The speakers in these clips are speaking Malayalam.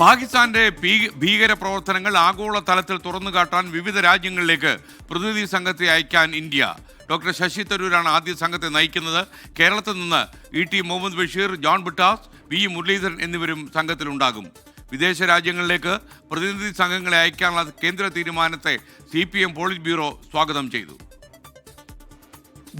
പാകിസ്ഥാന്റെ ഭീകര പ്രവർത്തനങ്ങൾ ആഗോള തലത്തിൽ തുറന്നുകാട്ടാൻ വിവിധ രാജ്യങ്ങളിലേക്ക് പ്രതിനിധി സംഘത്തെ അയക്കാൻ ഇന്ത്യ. ഡോക്ടർ ശശി തരൂരാണ് ആദ്യ സംഘത്തെ നയിക്കുന്നത്. കേരളത്തിൽ നിന്ന് ഇ ടി മുഹമ്മദ് ബഷീർ, ജോൺ ബിട്ടാസ്, വി മുരളീധരൻ എന്നിവരും സംഘത്തിലുണ്ടാകും. വിദേശ രാജ്യങ്ങളിലേക്ക് പ്രതിനിധി സംഘങ്ങളെ അയക്കാനുള്ള കേന്ദ്ര തീരുമാനത്തെ CPM പോളിറ്റ് ബ്യൂറോ സ്വാഗതം ചെയ്തു.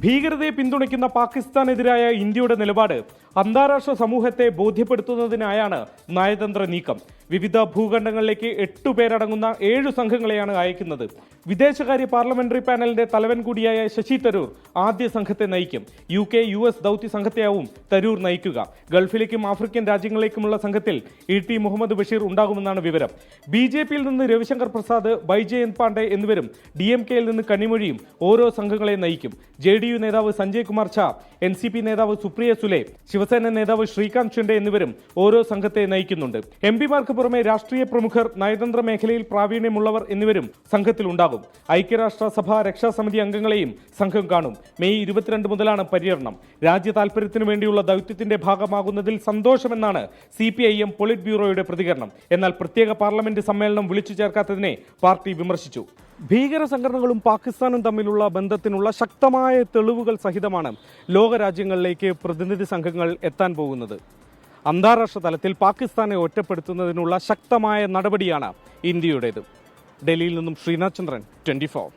ഭീകരതയെ പിന്തുണയ്ക്കുന്ന പാകിസ്ഥാനെതിരായ ഇന്ത്യയുടെ നിലപാട് അന്താരാഷ്ട്ര സമൂഹത്തെ ബോധ്യപ്പെടുത്തുന്നതിനായാണ് നയതന്ത്ര നീക്കം. വിവിധ ഭൂഖണ്ഡങ്ങളിലേക്ക് 8 പേരടങ്ങുന്ന 7 സംഘങ്ങളെയാണ് അയക്കുന്നത്. വിദേശകാര്യ പാർലമെന്ററി പാനലിന്റെ തലവൻ കൂടിയായ ശശി തരൂർ ആദ്യ സംഘത്തെ നയിക്കും. UK, US ദൗത്യ സംഘത്തെയാവും തരൂർ നയിക്കുക. ഗൾഫിലേക്കും ആഫ്രിക്കൻ രാജ്യങ്ങളിലേക്കുമുള്ള സംഘത്തിൽ ഇ ടി മുഹമ്മദ് ബഷീർ ഉണ്ടാകുമെന്നാണ് വിവരം. BJPയിൽ നിന്ന് രവിശങ്കർ പ്രസാദ്, ബൈജയന്ത് പാണ്ഡെ എന്നിവരും DMKയിൽ നിന്ന് കനിമൊഴിയും ഓരോ സംഘങ്ങളെ നയിക്കും. JDU നേതാവ് സഞ്ജയ് കുമാർ ഝാ, NCP നേതാവ് സുപ്രിയ സുലെ, ശിവസേന നേതാവ് ശ്രീകാന്ത് ഷിൻഡെ എന്നിവരും ഓരോ സംഘത്തെ നയിക്കുന്നുണ്ട്. MPമാർക്ക് പുറമെ രാഷ്ട്രീയ പ്രമുഖർ, നയതന്ത്ര മേഖലയിൽ പ്രാവീണ്യമുള്ളവർ എന്നിവരും സംഘത്തിലുണ്ടാകും. ഐക്യരാഷ്ട്രസഭ രക്ഷാസമിതി അംഗങ്ങളെയും സംഘം കാണും. മെയ് 22 മുതലാണ് പര്യടനം. രാജ്യ താൽപര്യത്തിനു വേണ്ടിയുള്ള ദൗത്യത്തിന്റെ ഭാഗമാകുന്നതിൽ സന്തോഷമെന്നാണ് CPIM പോളിറ്റ് ബ്യൂറോയുടെ പ്രതികരണം. എന്നാൽ പ്രത്യേക പാർലമെന്റ് സമ്മേളനം വിളിച്ചു ചേർക്കാത്തതിനെ പാർട്ടി വിമർശിച്ചു. ഭീകര സംഘടനകളും പാകിസ്ഥാനും തമ്മിലുള്ള ബന്ധത്തിനുള്ള ശക്തമായ തെളിവുകൾ സഹിതമാണ് ലോകരാജ്യങ്ങളിലേക്ക് പ്രതിനിധി സംഘങ്ങൾ എത്താൻ പോകുന്നത്. അന്താരാഷ്ട്ര തലത്തിൽ പാകിസ്ഥാനെ ഒറ്റപ്പെടുത്തുന്നതിനുള്ള ശക്തമായ നടപടിയാണ് ഇന്ത്യയുടേത്. ഡൽഹിയിൽ നിന്നും ശ്രീനാഥ് ചന്ദ്രൻ, 24.